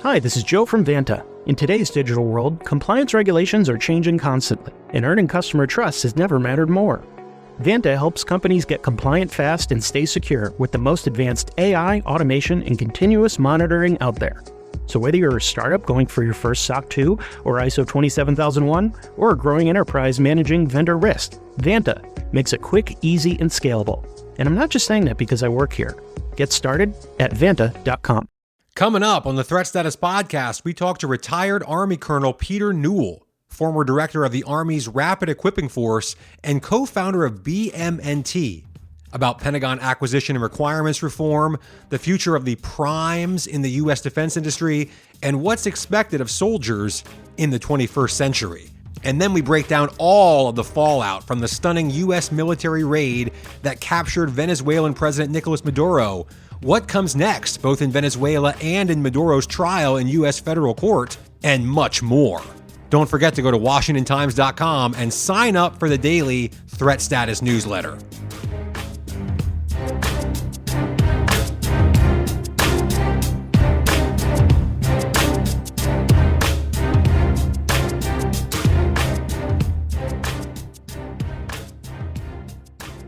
Hi, this is Joe from Vanta. In today's digital world, compliance regulations are changing constantly, and earning customer trust has never mattered more. Vanta helps companies get compliant fast and stay secure with the most advanced AI, automation, and continuous monitoring out there. So whether you're a startup going for your first SOC 2 or ISO 27001, or a growing enterprise managing vendor risk, Vanta makes it quick, easy, and scalable. And I'm not just saying that because I work here. Get started at vanta.com. Coming up on the Threat Status Podcast, we talk to retired Army Colonel Peter Newell, former director of the Army's Rapid Equipping Force and co-founder of BMNT, about Pentagon acquisition and requirements reform, the future of the primes in the U.S. defense industry, and what's expected of soldiers in the 21st century. And then we break down all of the fallout from the stunning U.S. military raid that captured Venezuelan President Nicolas Maduro. What comes next, both in Venezuela and in Maduro's trial in U.S. federal court, and much more. Don't forget to go to WashingtonTimes.com and sign up for the daily Threat Status newsletter.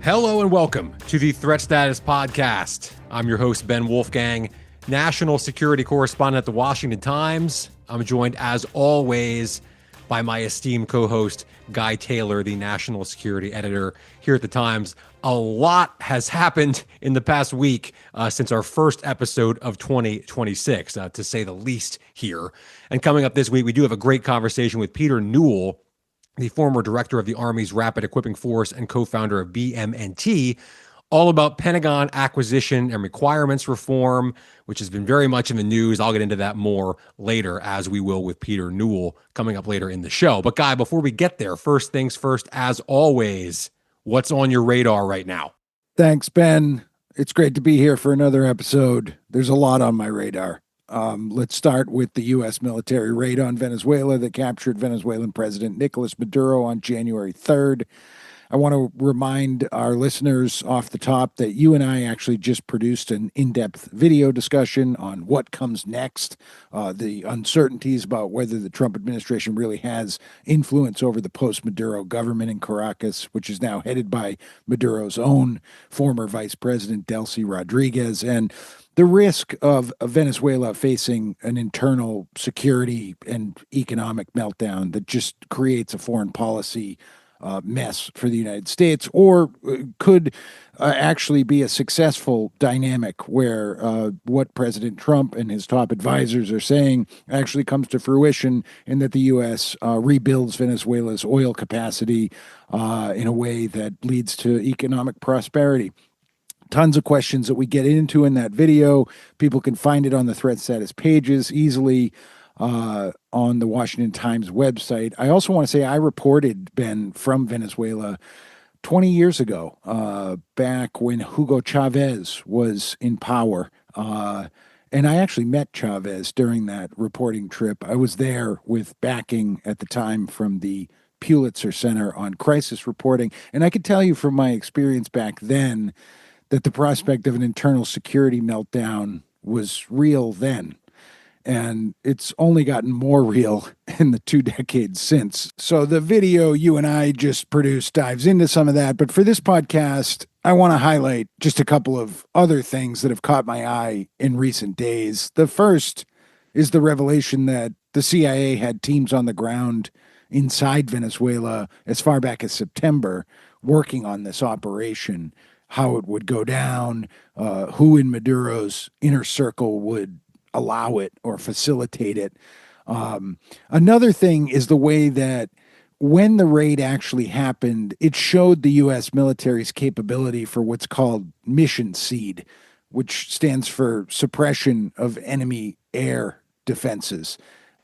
Hello and welcome to the Threat Status Podcast. I'm your host, Ben Wolfgang, national security correspondent at the Washington Times. I'm joined, as always, by my esteemed co-host, Guy Taylor, the national security editor here at the Times. A lot has happened in the past week since our first episode of 2026, to say the least here. And coming up this week, we do have a great conversation with Peter Newell, the former director of the Army's Rapid Equipping Force and co-founder of BMNT, all about Pentagon acquisition and requirements reform, which has been very much in the news. I'll get into that more later, as we will with Peter Newell coming up later in the show. But Guy, before we get there, first things first, as always, what's on your radar right now? Thanks, Ben. It's great to be here for another episode. There's a lot on my radar. Let's start with the U.S. military raid on Venezuela that captured Venezuelan President Nicolas Maduro on January 3rd. I want to remind our listeners off the top that you and I actually just produced an in-depth video discussion on what comes next, the uncertainties about whether the Trump administration really has influence over the post-Maduro government in Caracas, which is now headed by Maduro's own former vice president, Delcy Rodriguez, and the risk of Venezuela facing an internal security and economic meltdown that just creates a foreign policy mess for the United States, or could actually be a successful dynamic where what President Trump and his top advisors are saying actually comes to fruition, and that the U.S. Rebuilds Venezuela's oil capacity in a way that leads to economic prosperity. Tons of questions that we get into in that video. People can find it on the threat status pages easily on the Washington Times website. I also want to say I reported, Ben, from Venezuela 20 years ago, back when Hugo Chavez was in power. And I actually met Chavez during that reporting trip. I was there with backing at the time from the Pulitzer Center on crisis reporting. And I could tell you from my experience back then that the prospect of an internal security meltdown was real then. And it's only gotten more real in the 2 decades since. So the video you and I just produced dives into some of that. But for this podcast, I want to highlight just a couple of other things that have caught my eye in recent days. The first is the revelation that the CIA had teams on the ground inside Venezuela as far back as September working on this operation, how it would go down, who in Maduro's inner circle would allow it or facilitate it. Another thing is the way that when the raid actually happened, it showed the U.S. military's capability for what's called Mission SEAD, which stands for Suppression of Enemy Air Defenses.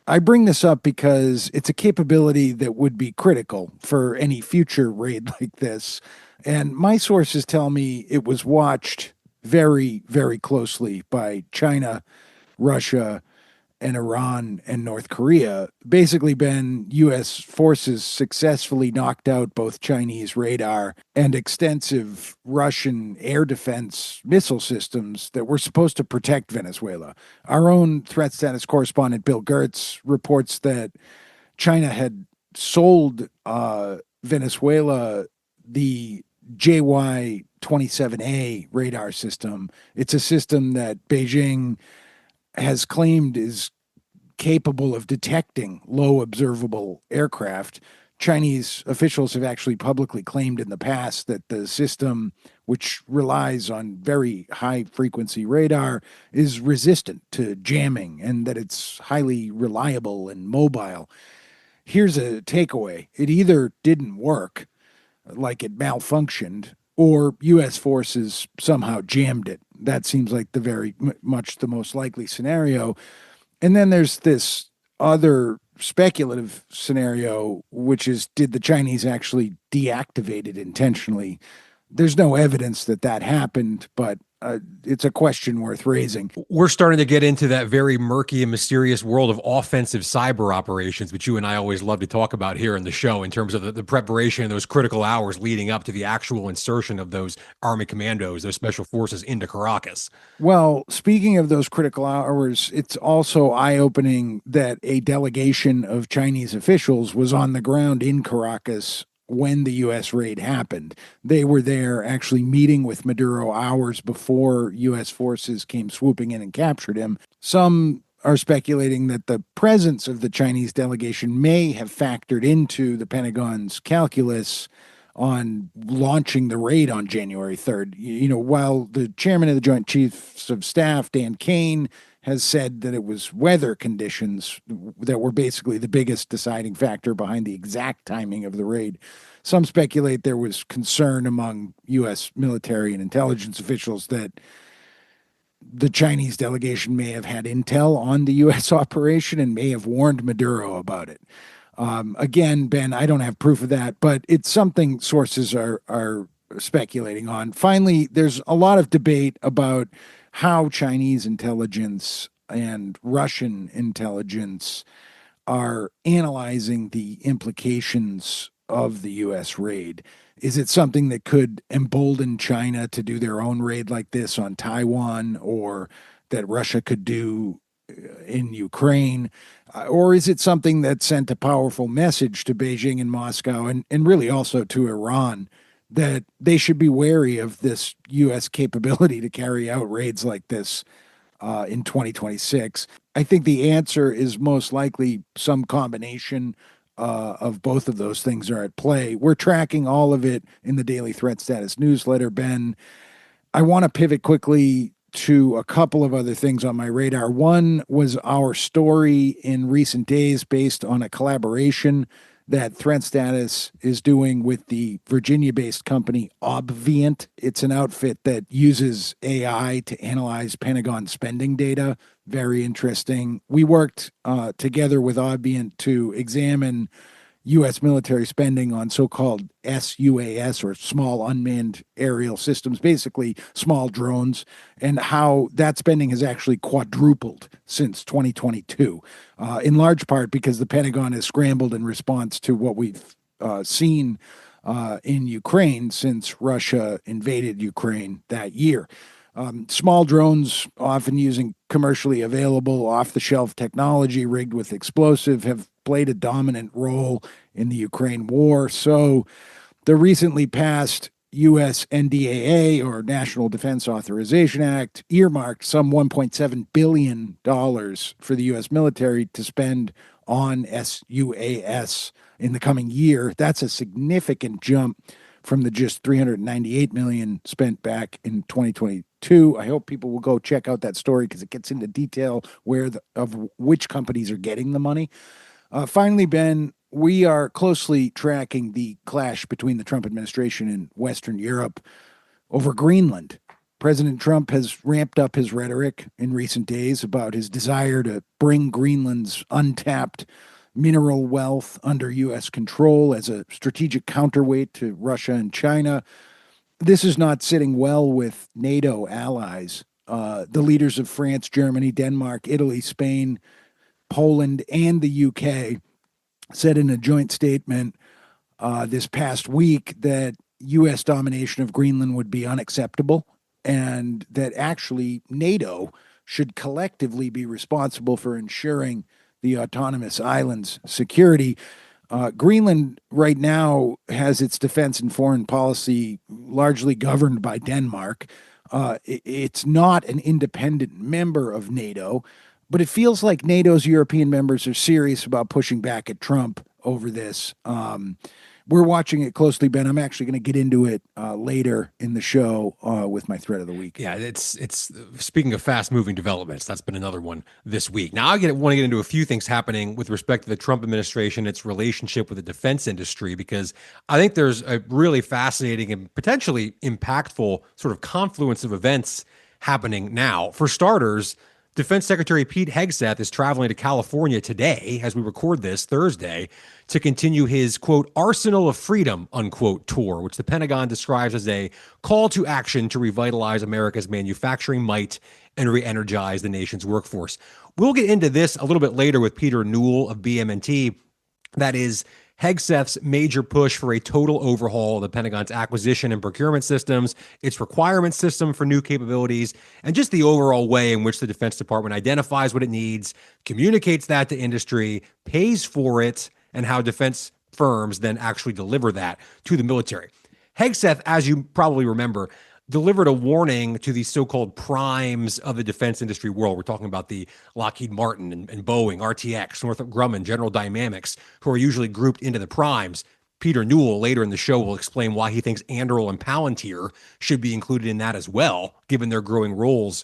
I bring this up because it's a capability that would be critical for any future raid like this. And my sources tell me it was watched very, very closely by China, Russia, and Iran and North Korea. Basically, U.S. forces successfully knocked out both Chinese radar and extensive Russian air defense missile systems that were supposed to protect Venezuela. Our own threat status correspondent Bill Gertz reports that China had sold Venezuela the JY-27A radar system. It's a system that Beijing has claimed is capable of detecting low observable aircraft. Chinese officials have actually publicly claimed in the past that the system, which relies on very high frequency radar, is resistant to jamming and that it's highly reliable and mobile. Here's a takeaway: it either didn't work, like it malfunctioned, or U.S. forces somehow jammed it. That seems like the very much the most likely scenario. And then there's this other speculative scenario, which is, did the Chinese actually deactivate it intentionally? There's no evidence that that happened, but it's a question worth raising. We're starting to get into that very murky and mysterious world of offensive cyber operations, which you and I always love to talk about here in the show in terms of the preparation and those critical hours leading up to the actual insertion of those Army commandos, those special forces into Caracas. Well, speaking of those critical hours, it's also eye-opening that a delegation of Chinese officials was on the ground in Caracas when the U.S. raid happened. They were there actually meeting with Maduro hours before U.S. forces came swooping in and captured him. Some are speculating that the presence of the Chinese delegation may have factored into the Pentagon's calculus on launching the raid on January 3rd. You know, while the chairman of the Joint Chiefs of Staff, Dan Kane, has said that it was weather conditions that were basically the biggest deciding factor behind the exact timing of the raid. Some speculate there was concern among U.S. military and intelligence officials that the Chinese delegation may have had intel on the U.S. operation and may have warned Maduro about it. Again, Ben, I don't have proof of that, but it's something sources are speculating on. Finally, there's a lot of debate about how Chinese intelligence and Russian intelligence are analyzing the implications of the U.S. raid. Is it something that could embolden China to do their own raid like this on Taiwan, or that Russia could do in Ukraine? Or is it something that sent a powerful message to Beijing and Moscow, and really also to Iran, that they should be wary of this U.S. capability to carry out raids like this in 2026? I think the answer is most likely some combination of both of those things are at play. We're tracking all of it in the Daily Threat Status newsletter, Ben. I want to pivot quickly to a couple of other things on my radar. One was our story in recent days based on a collaboration that Threat Status is doing with the Virginia-based company Obvient. It's an outfit that uses AI to analyze Pentagon spending data. Very interesting. We worked together with Obvient to examine U.S. military spending on so-called SUAS, or small unmanned aerial systems, basically small drones, and how that spending has actually quadrupled since 2022, in large part because the Pentagon has scrambled in response to what we've seen in Ukraine since Russia invaded Ukraine that year. Small drones, often using commercially available off-the-shelf technology rigged with explosive, have played a dominant role in the Ukraine war. So the recently passed U.S. NDAA, or National Defense Authorization Act, earmarked some $1.7 billion for the U.S. military to spend on SUAS in the coming year. That's a significant jump from the just $398 million spent back in 2022. I hope people will go check out that story because it gets into detail of which companies are getting the money. Finally, Ben, we are closely tracking the clash between the Trump administration and Western Europe over Greenland. President Trump has ramped up his rhetoric in recent days about his desire to bring Greenland's untapped mineral wealth under U.S. control as a strategic counterweight to Russia and China. This is not sitting well with NATO allies. The leaders of France, Germany, Denmark, Italy, Spain Poland, and the UK said in a joint statement this past week that U.S. domination of Greenland would be unacceptable, and that actually NATO should collectively be responsible for ensuring the autonomous island's security. Greenland right now has its defense and foreign policy largely governed by Denmark. It's not an independent member of NATO, but it feels like NATO's European members are serious about pushing back at Trump over this. We're watching it closely, Ben. I'm actually going to get into it later in the show with my thread of the week. Yeah, it's speaking of fast-moving developments, that's been another one this week. Now, I want to get into a few things happening with respect to the Trump administration, its relationship with the defense industry, because I think there's a really fascinating and potentially impactful sort of confluence of events happening now. For starters, Defense Secretary Pete Hegseth is traveling to California today, as we record this Thursday, to continue his, quote, Arsenal of Freedom, unquote, tour, which the Pentagon describes as a call to action to revitalize America's manufacturing might and re-energize the nation's workforce. We'll get into this a little bit later with Peter Newell of BMNT. That is Hegseth's major push for a total overhaul of the Pentagon's acquisition and procurement systems, its requirement system for new capabilities, and just the overall way in which the Defense Department identifies what it needs, communicates that to industry, pays for it, and how defense firms then actually deliver that to the military. Hegseth, as you probably remember, delivered a warning to the so-called primes of the defense industry world. We're talking about the Lockheed Martin and Boeing, RTX, Northrop Grumman, General Dynamics, who are usually grouped into the primes. Peter Newell later in the show will explain why he thinks Anduril and Palantir should be included in that as well, given their growing roles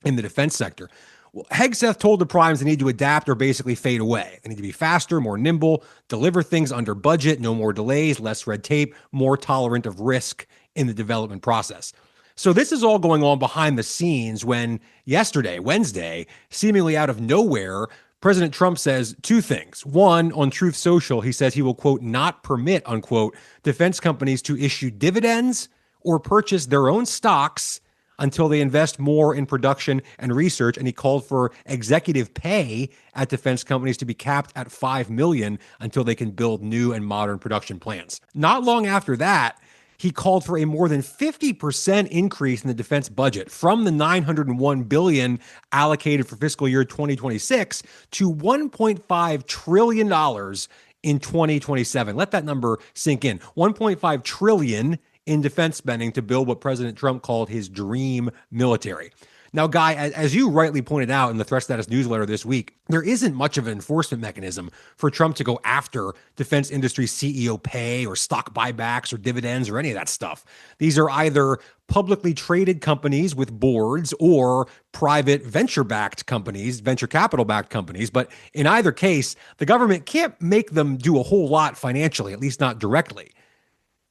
in the defense sector. Well, Hegseth told the primes they need to adapt or basically fade away. They need to be faster, more nimble, deliver things under budget, no more delays, less red tape, more tolerant of risk in the development process. So this is all going on behind the scenes when yesterday, Wednesday, seemingly out of nowhere, President Trump says two things. One, on Truth Social, he says he will, quote, not permit, unquote, defense companies to issue dividends or purchase their own stocks until they invest more in production and research. And he called for executive pay at defense companies to be capped at $5 million until they can build new and modern production plans. Not long after that, he called for a more than 50% increase in the defense budget from the $901 billion allocated for fiscal year 2026 to $1.5 trillion in 2027. Let that number sink in. $1.5 trillion in defense spending to build what President Trump called his dream military. Now, Guy, as you rightly pointed out in the Threat Status newsletter this week, there isn't much of an enforcement mechanism for Trump to go after defense industry CEO pay or stock buybacks or dividends or any of that stuff. These are either publicly traded companies with boards or private venture-backed companies, venture capital-backed companies. But in either case, the government can't make them do a whole lot financially, at least not directly.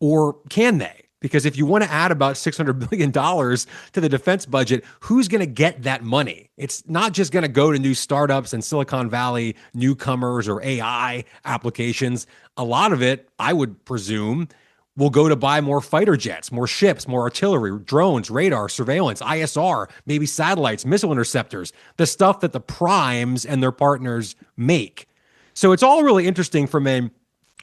Or can they? Because if you want to add about $600 billion to the defense budget, who's going to get that money? It's not just going to go to new startups and Silicon Valley newcomers or AI applications. A lot of it, I would presume, will go to buy more fighter jets, more ships, more artillery, drones, radar, surveillance, ISR, maybe satellites, missile interceptors, the stuff that the primes and their partners make. So it's all really interesting from an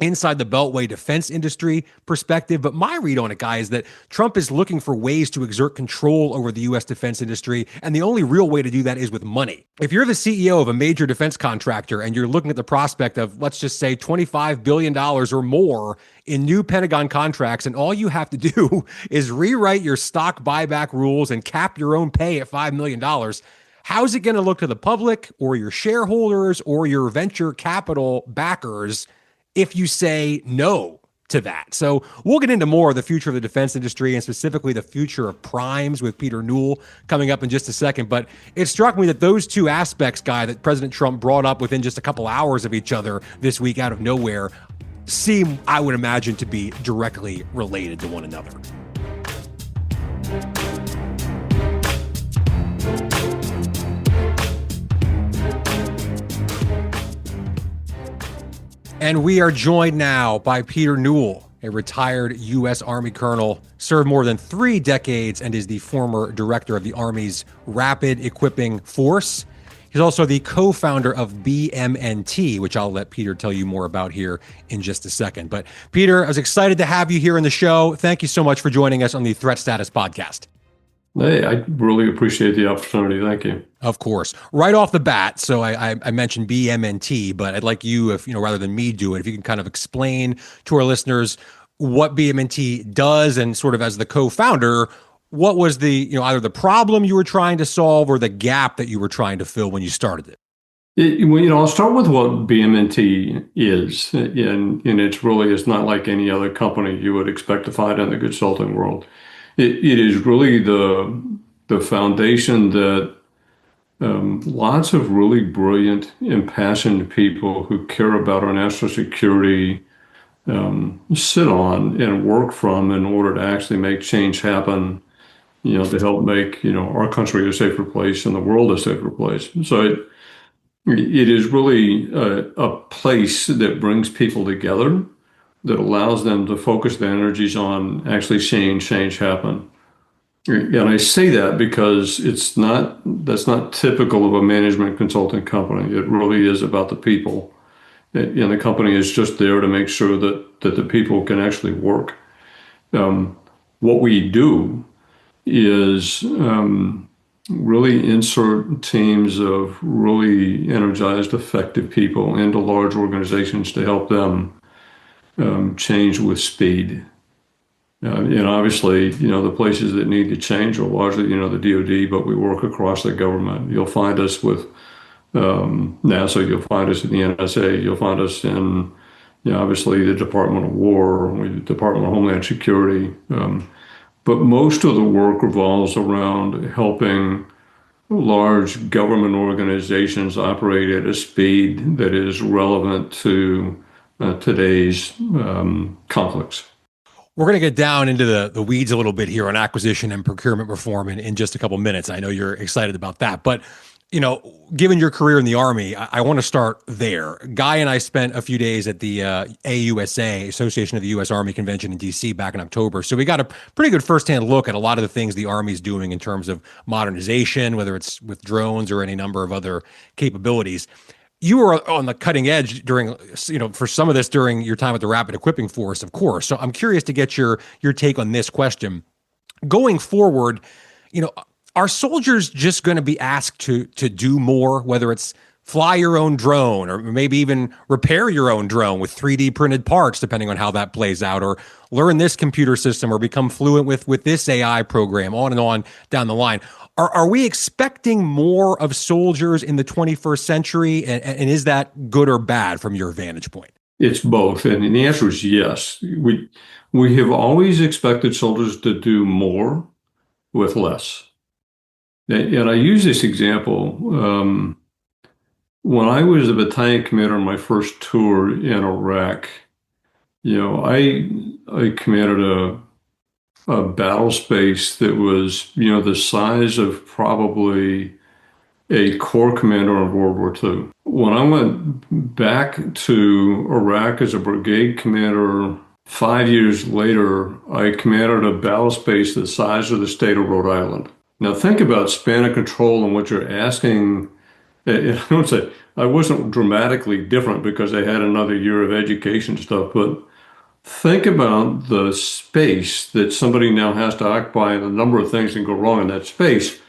inside the Beltway defense industry perspective. But my read on it, Guy, is that Trump is looking for ways to exert control over the U.S. defense industry. And the only real way to do that is with money. If you're the CEO of a major defense contractor and you're looking at the prospect of, let's just say, $25 billion or more in new Pentagon contracts, and all you have to do is rewrite your stock buyback rules and cap your own pay at $5 million, how's it going to look to the public or your shareholders or your venture capital backers if you say no to that? So we'll get into more of the future of the defense industry and specifically the future of primes with Peter Newell coming up in just a second. But it struck me that those two aspects, Guy, that President Trump brought up within just a couple hours of each other this week out of nowhere seem, I would imagine, to be directly related to one another. And we are joined now by Peter Newell, a retired U.S. Army colonel, served more than 3 decades, and is the former director of the Army's Rapid Equipping Force. He's also the co-founder of BMNT, which I'll let Peter tell you more about here in just a second. But Peter, I was excited to have you here in the show. Thank you so much for joining us on the Threat Status podcast. Hey, I really appreciate the opportunity. Thank you. Of course. Right off the bat, so I mentioned BMNT, but I'd like you, if rather than me do it, if you can kind of explain to our listeners what BMNT does, and sort of as the co-founder, what was the either the problem you were trying to solve or the gap that you were trying to fill when you started it? I'll start with what BMNT is, and it's not like any other company you would expect to find in the consulting world. It is really the foundation that lots of really brilliant, impassioned people who care about our national security sit on and work from in order to actually make change happen, to help make, our country a safer place and the world a safer place. So it is really a place that brings people together, that allows them to focus their energies on actually seeing change happen. And I say that because that's not typical of a management consulting company. It really is about the people. And the company is just there to make sure that the people can actually work. What we do is really insert teams of really energized, effective people into large organizations to help them change with speed. And obviously, the places that need to change are largely, the DoD, but we work across the government. You'll find us with NASA, you'll find us in the NSA, you'll find us in, obviously the Department of War, the Department of Homeland Security. But most of the work revolves around helping large government organizations operate at a speed that is relevant to today's conflicts. We're going to get down into the weeds a little bit here on acquisition and procurement reform in just a couple minutes. I know you're excited about that, but given your career in the Army, I want to start there. Guy and I spent a few days at the AUSA, Association of the U.S. Army Convention in D.C. back in October. So we got a pretty good firsthand look at a lot of the things the Army's doing in terms of modernization, whether it's with drones or any number of other capabilities. You were on the cutting edge for some of this during your time at the Rapid Equipping Force, of course. So I'm curious to get your take on this question. Going forward, are soldiers just going to be asked to do more, whether it's fly your own drone or maybe even repair your own drone with 3D printed parts, depending on how that plays out, or learn this computer system or become fluent with this AI program, on and on down the line? Are we expecting more of soldiers in the 21st century? And is that good or bad from your vantage point? It's both. And the answer is yes. We have always expected soldiers to do more with less. And I use this example. When I was a battalion commander on my first tour in Iraq, I commanded a battle space that was, the size of probably a corps commander in World War II. When I went back to Iraq as a brigade commander 5 years later, I commanded a battle space the size of the state of Rhode Island. Now think about span of control and what you're asking. I wasn't dramatically different because I had another year of education stuff, but think about the space that somebody now has to occupy and the number of things can go wrong in that space.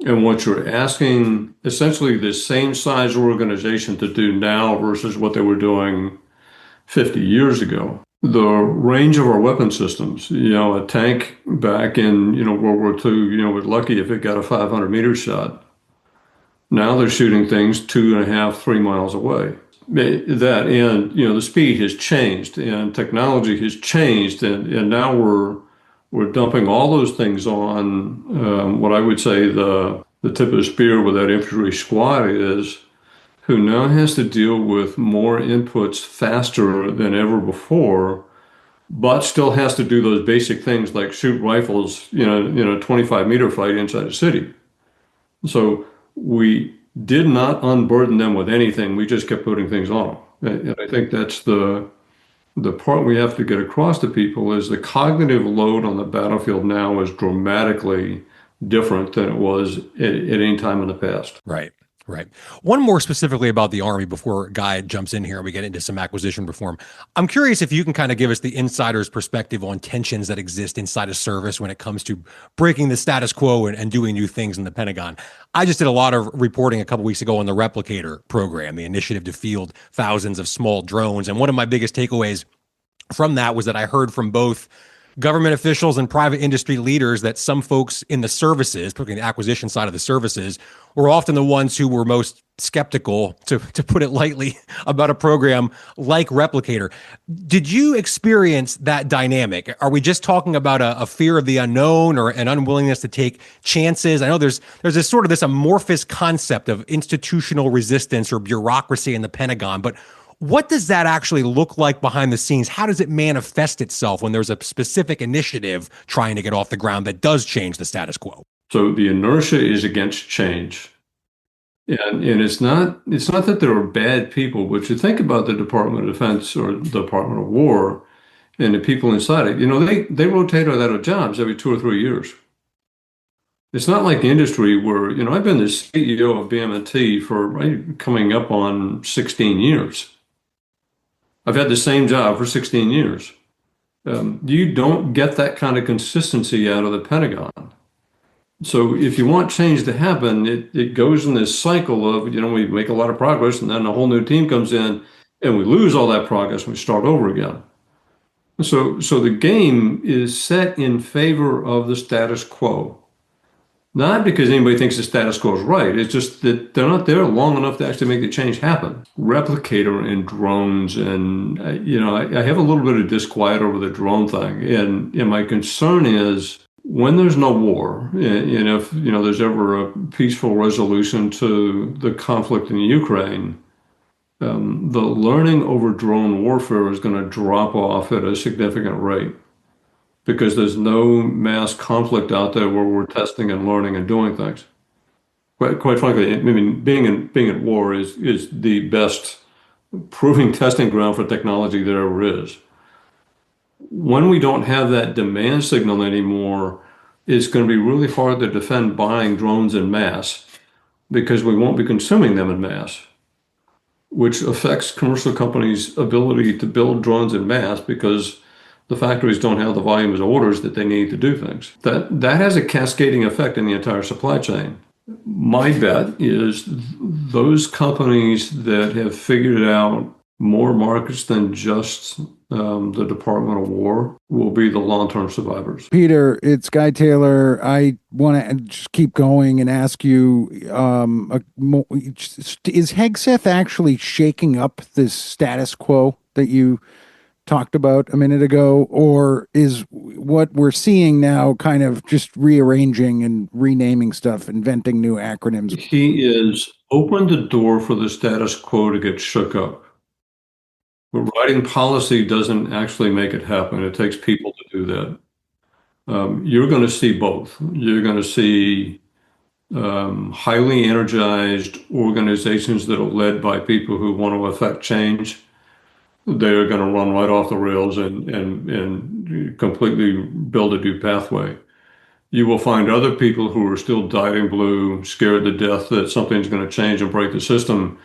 And what you're asking essentially the same size organization to do now versus what they were doing 50 years ago. The range of our weapon systems, a tank back in, World War II, was lucky if it got a 500-meter shot. Now they're shooting things 2.5, 3 miles away. That and, the speed has changed and technology has changed. And now we're dumping all those things on what I would say the tip of the spear with that infantry squad is, who now has to deal with more inputs faster than ever before, but still has to do those basic things like shoot rifles, in a 25-meter fight inside a city. So we did not unburden them with anything. We just kept putting things on them. And I think that's the part we have to get across to people is the cognitive load on the battlefield now is dramatically different than it was at any time in the past. Right. Right. One more specifically about the Army before Guy jumps in here and we get into some acquisition reform. I'm curious if you can kind of give us the insider's perspective on tensions that exist inside a service when it comes to breaking the status quo and doing new things in the Pentagon. I just did a lot of reporting a couple weeks ago on the Replicator program, the initiative to field thousands of small drones. And one of my biggest takeaways from that was that I heard from both government officials and private industry leaders that some folks in the services, particularly the acquisition side of the services, were often the ones who were most skeptical, to put it lightly, about a program like Replicator. Did you experience that dynamic? Are we just talking about a fear of the unknown or an unwillingness to take chances? I know there's this sort of this amorphous concept of institutional resistance or bureaucracy in the Pentagon, but what does that actually look like behind the scenes? How does it manifest itself when there's a specific initiative trying to get off the ground that does change the status quo? So the inertia is against change. And it's not that there are bad people, but you think about the Department of Defense or the Department of War and the people inside it, they rotate out of jobs every 2 or 3 years. It's not like industry where, I've been the CEO of BMNT for coming up on 16 years. I've had the same job for 16 years. You don't get that kind of consistency out of the Pentagon. So if you want change to happen, it goes in this cycle of, we make a lot of progress and then a whole new team comes in and we lose all that progress and we start over again. So the game is set in favor of the status quo. Not because anybody thinks the status quo is right. It's just that they're not there long enough to actually make the change happen. Replicator and drones, and I have a little bit of disquiet over the drone thing. And my concern is when there's no war, and if there's ever a peaceful resolution to the conflict in Ukraine, the learning over drone warfare is going to drop off at a significant rate. Because there's no mass conflict out there where we're testing and learning and doing things. Quite frankly, being at war is the best proving testing ground for technology there ever is. When we don't have that demand signal anymore, it's going to be really hard to defend buying drones in mass because we won't be consuming them in mass, which affects commercial companies' ability to build drones in mass because the factories don't have the volumes of orders that they need to do things. That has a cascading effect in the entire supply chain. My bet is those companies that have figured out more markets than just the Department of War will be the long-term survivors. Peter, it's Guy Taylor. I want to just keep going and ask you, is Hegseth actually shaking up this status quo that you talked about a minute ago, or is what we're seeing now kind of just rearranging and renaming stuff, inventing new acronyms? He is opened the door for the status quo to get shook up. But writing policy doesn't actually make it happen. It takes people to do that. You're going to see both. You're going to see highly energized organizations that are led by people who want to affect change. They're going to run right off the rails and completely build a new pathway. You will find other people who are still dyed blue, scared to death that something's going to change and break the system,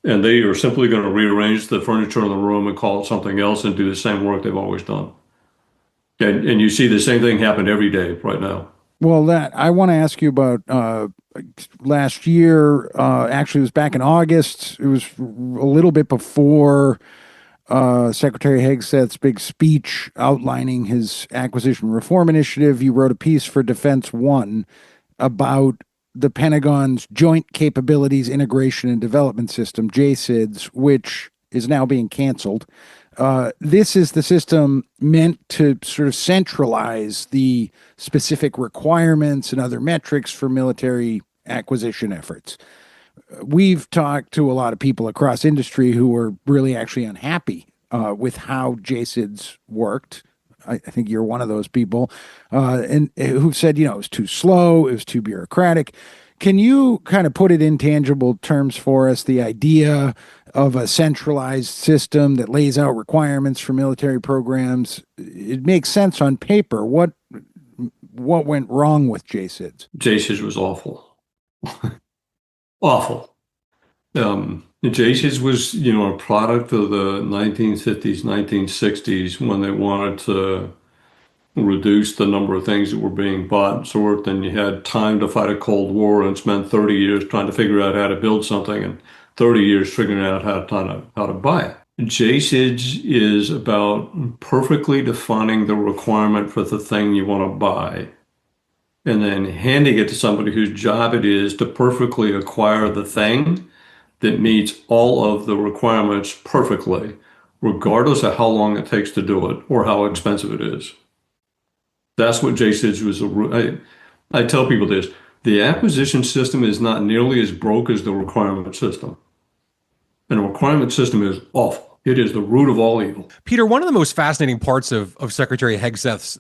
and they are simply going to rearrange the furniture in the room and call it something else and do the same work they've always done. And you see the same thing happen every day right now. Well, I want to ask you about last year. Actually, it was back in August. It was a little bit before Secretary Hegseth's big speech outlining his acquisition reform initiative. You wrote a piece for Defense One about the Pentagon's Joint Capabilities Integration and Development System, JCIDS, which is now being canceled. This is the system meant to sort of centralize the specific requirements and other metrics for military acquisition efforts. We've talked to a lot of people across industry who were really actually unhappy with how JCIDS worked. I think you're one of those people, and who said, it was too slow, it was too bureaucratic. Can you kind of put it in tangible terms for us, the idea of a centralized system that lays out requirements for military programs? It makes sense on paper. What went wrong with JCIDS? JCIDS was awful. Awful. JCES was, a product of the 1950s, 1960s when they wanted to reduce the number of things that were being bought and sold. And you had time to fight a Cold War and spend 30 years trying to figure out how to build something and 30 years figuring out how to buy it. JCES is about perfectly defining the requirement for the thing you want to buy and then handing it to somebody whose job it is to perfectly acquire the thing that meets all of the requirements perfectly, regardless of how long it takes to do it or how expensive it is. That's what JCES was. I tell people this, the acquisition system is not nearly as broke as the requirement system. And the requirement system is awful. It is the root of all evil. Peter, one of the most fascinating parts of Secretary Hegseth's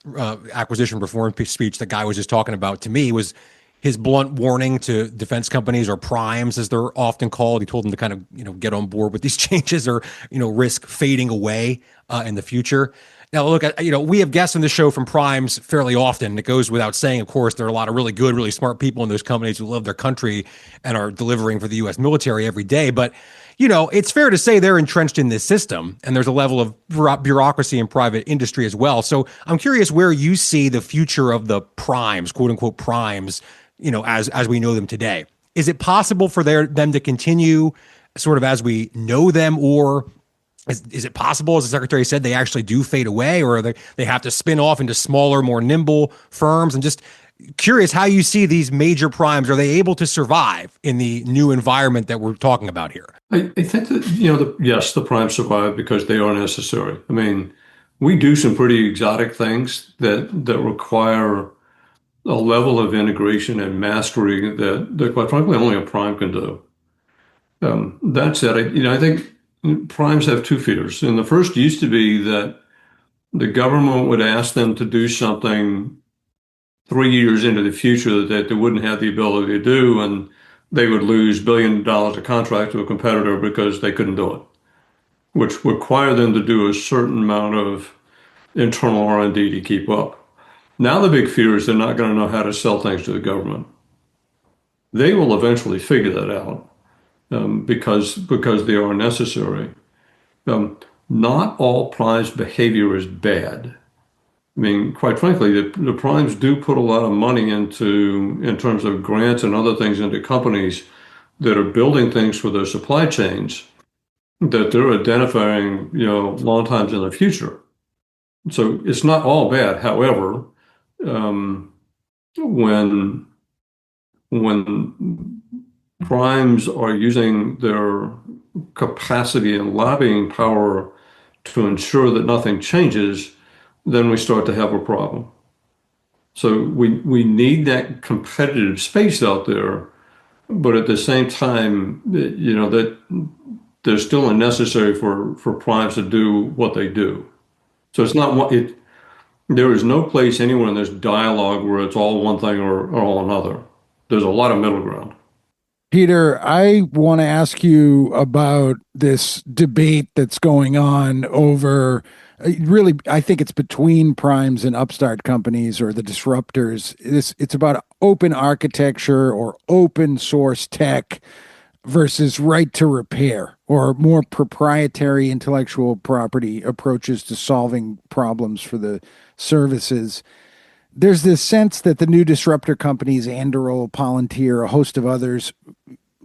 acquisition reform speech that Guy was just talking about to me was his blunt warning to defense companies, or primes as they're often called. He told them to kind of, get on board with these changes or, risk fading away in the future. Now, look, we have guests on the show from primes fairly often. It goes without saying, of course, there are a lot of really good, really smart people in those companies who love their country and are delivering for the U.S. military every day. But, it's fair to say they're entrenched in this system, and there's a level of bureaucracy in private industry as well. So I'm curious where you see the future of the primes, quote unquote primes, as we know them today. Is it possible for them to continue sort of as we know them, or is it possible, as the Secretary said, they actually do fade away, or they have to spin off into smaller, more nimble firms? And just curious how you see these major primes. Are they able to survive in the new environment that we're talking about here? I think that, yes, the primes survive because they are necessary. I mean, we do some pretty exotic things that require a level of integration and mastery that quite frankly, only a prime can do. That said, I think primes have two fears. And the first used to be that the government would ask them to do something 3 years into the future that they wouldn't have the ability to do, and they would lose $1 billion of contract to a competitor because they couldn't do it, which required them to do a certain amount of internal R&D to keep up. Now the big fear is they're not going to know how to sell things to the government. They will eventually figure that out because they are necessary. Not all primes behavior is bad. I mean, quite frankly, the primes do put a lot of money in terms of grants and other things into companies that are building things for their supply chains that they're identifying, long times in the future. So it's not all bad. However, when primes are using their capacity and lobbying power to ensure that nothing changes, then we start to have a problem. So we need that competitive space out there, but at the same time, that they're still necessary for primes to do what they do. So it's not there is no place anywhere in this dialogue where it's all one thing or all another. There's a lot of middle ground. Peter, I want to ask you about this debate that's going on over, really, I think it's between primes and upstart companies or the disruptors. It's about open architecture or open source tech versus right to repair or more proprietary intellectual property approaches to solving problems for the services. There's this sense that the new disruptor companies, Anduril, Palantir, a host of others,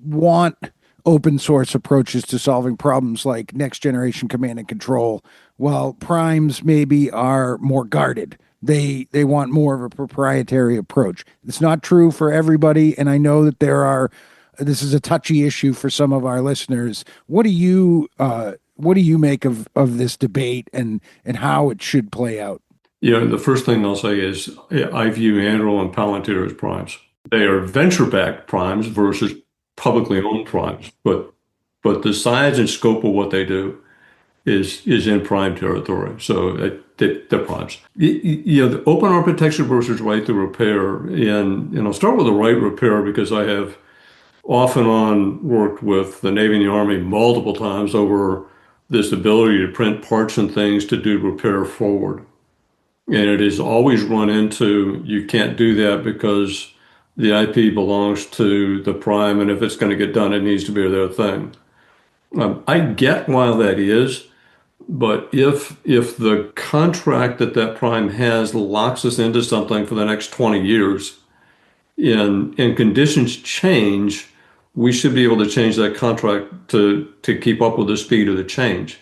want open source approaches to solving problems like next generation command and control, while primes maybe are more guarded. They want more of a proprietary approach. It's not true for everybody, and I know that this is a touchy issue for some of our listeners. What do you make of this debate and how it should play out? The first thing I'll say is I view Anduril and Palantir as primes. They are venture-backed primes versus publicly owned primes, but the size and scope of what they do is in prime territory. So they're primes. The open architecture versus right to repair, and I'll start with the right repair because I have off and on worked with the Navy and the Army multiple times over this ability to print parts and things to do repair forward. And it is always run into, you can't do that because the IP belongs to the prime, and if it's going to get done, it needs to be their thing. I get why that is, but if the contract that prime has locks us into something for the next 20 years, and conditions change, we should be able to change that contract to keep up with the speed of the change.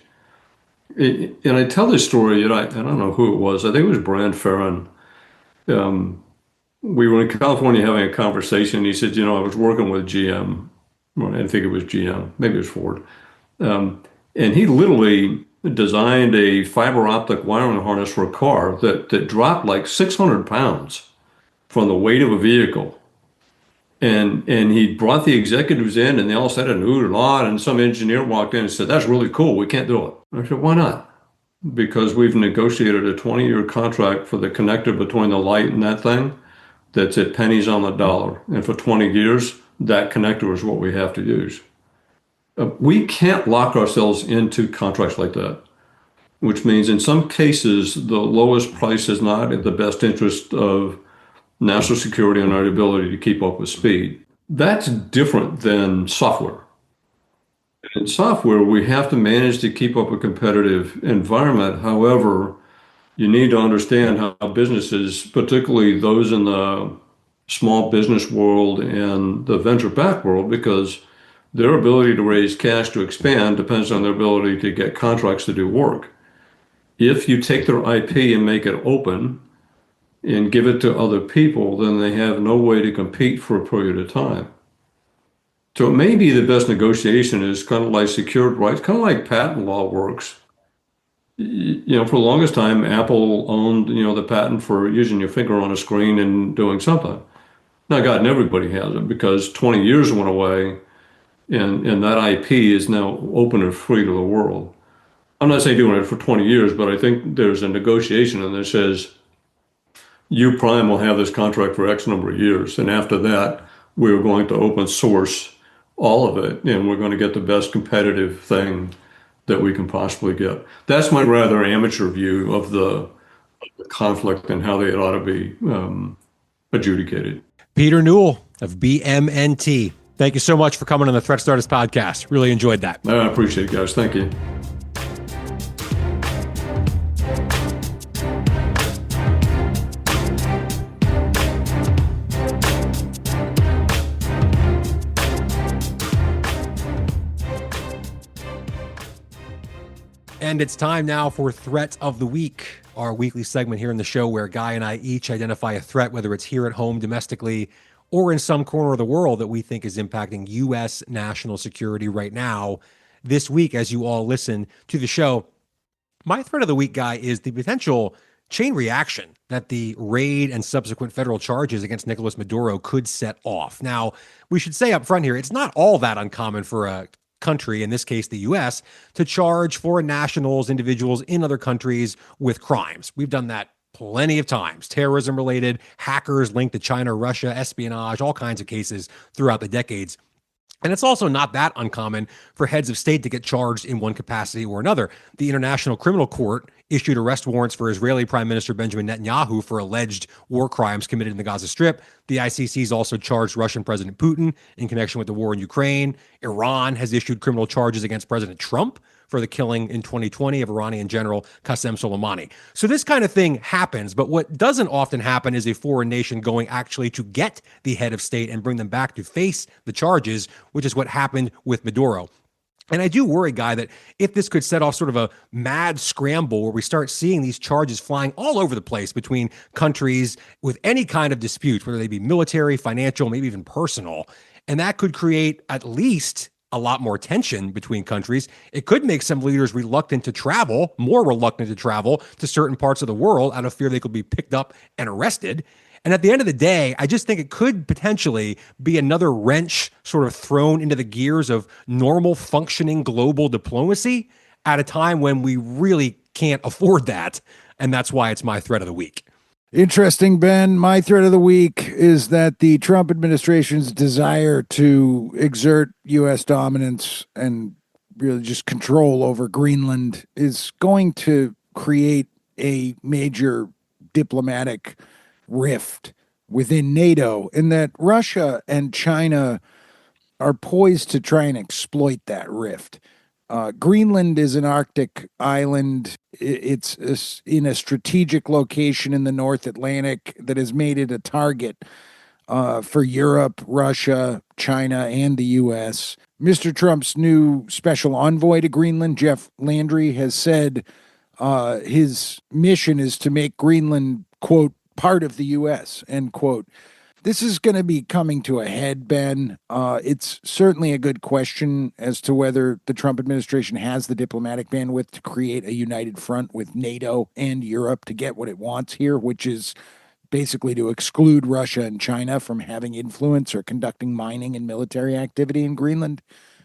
And I tell this story, and I don't know who it was. I think it was Brand Ferrin. We were in California having a conversation. He said, I was working with GM. Well, I think it was GM. Maybe it was Ford. And he literally designed a fiber optic wiring harness for a car that dropped like 600 pounds from the weight of a vehicle. And he brought the executives in, and they all said an ooh and ah, and some engineer walked in and said, "That's really cool. We can't do it." I said, "Why not?" Because we've negotiated a 20-year contract for the connector between the light and that thing that's at pennies on the dollar. And for 20 years, that connector is what we have to use. We can't lock ourselves into contracts like that, which means in some cases, the lowest price is not in the best interest of national security and our ability to keep up with speed. That's different than software. In software, we have to manage to keep up a competitive environment. However, you need to understand how businesses, particularly those in the small business world and the venture-backed world, because their ability to raise cash to expand depends on their ability to get contracts to do work. If you take their IP and make it open and give it to other people, then they have no way to compete for a period of time. So it may be the best negotiation is kind of like secured rights, kind of like patent law works. For the longest time, Apple owned, the patent for using your finger on a screen and doing something. Now, God, everybody has it because 20 years went away and that IP is now open and free to the world. I'm not saying doing it for 20 years, but I think there's a negotiation and that says, you prime will have this contract for X number of years. And after that, we're going to open source all of it. And we're going to get the best competitive thing that we can possibly get. That's my rather amateur view of the conflict and how they ought to be adjudicated. Peter Newell of BMNT. Thank you so much for coming on the Threat Starters podcast. Really enjoyed that. I appreciate it, guys. Thank you. And it's time now for Threat of the Week, our weekly segment here in the show where Guy and I each identify a threat, whether it's here at home domestically or in some corner of the world that we think is impacting U.S. national security right now. This week, as you all listen to the show, my threat of the week, Guy, is the potential chain reaction that the raid and subsequent federal charges against Nicolas Maduro could set off. Now, we should say up front here, it's not all that uncommon for a country, in this case the US, to charge foreign nationals, individuals in other countries with crimes. We've done that plenty of times. Terrorism related, hackers linked to China, Russia, espionage, all kinds of cases throughout the decades. And it's also not that uncommon for heads of state to get charged in one capacity or another. The International Criminal Court issued arrest warrants for Israeli Prime Minister Benjamin Netanyahu for alleged war crimes committed in the Gaza Strip. The ICC's also charged Russian President Putin in connection with the war in Ukraine. Iran has issued criminal charges against President Trump for the killing in 2020 of Iranian General Qasem Soleimani. So this kind of thing happens, but what doesn't often happen is a foreign nation going actually to get the head of state and bring them back to face the charges, which is what happened with Maduro. And I do worry, Guy, that if this could set off sort of a mad scramble where we start seeing these charges flying all over the place between countries with any kind of dispute, whether they be military, financial, maybe even personal, and that could create at least a lot more tension between countries. It could make some leaders reluctant to travel, more reluctant to travel to certain parts of the world out of fear they could be picked up and arrested. And at the end of the day, I just think it could potentially be another wrench sort of thrown into the gears of normal functioning global diplomacy at a time when we really can't afford that. And that's why it's my threat of the week. Interesting, Ben. My threat of the week is that the Trump administration's desire to exert U.S. dominance and really just control over Greenland is going to create a major diplomatic rift within NATO, and that Russia and China are poised to try and exploit that rift. Greenland is an Arctic island. It's in a strategic location in the North Atlantic that has made it a target for Europe, Russia, China, and the U.S. Mr. Trump's new special envoy to Greenland, Jeff Landry, has said his mission is to make Greenland, quote, part of the U.S., end quote. This is going to be coming to a head, Ben. It's certainly a good question as to whether the Trump administration has the diplomatic bandwidth to create a united front with NATO and Europe to get what it wants here, which is basically to exclude Russia and China from having influence or conducting mining and military activity in Greenland.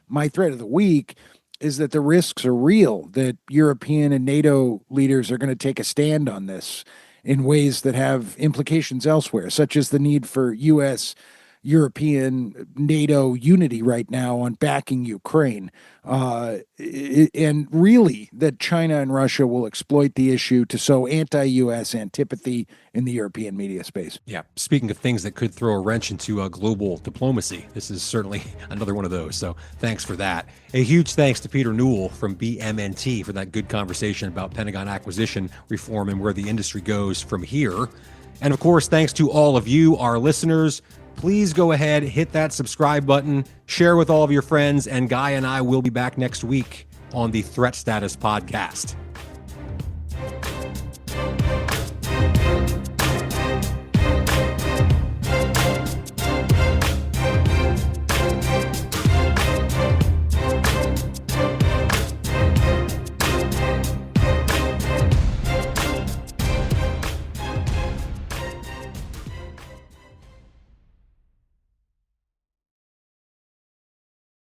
My threat of the week is that the risks are real, that European and NATO leaders are going to take a stand on this in ways that have implications elsewhere, such as the need for U.S., European, NATO unity right now on backing Ukraine. And really that China and Russia will exploit the issue to sow anti-U.S. antipathy in the European media space. Yeah, speaking of things that could throw a wrench into global diplomacy, this is certainly another one of those. So thanks for that. A huge thanks to Peter Newell from BMNT for that good conversation about Pentagon acquisition reform and where the industry goes from here. And of course, thanks to all of you, our listeners. Please go ahead, hit that subscribe button, share with all of your friends, and Guy and I will be back next week on the Threat Status Podcast.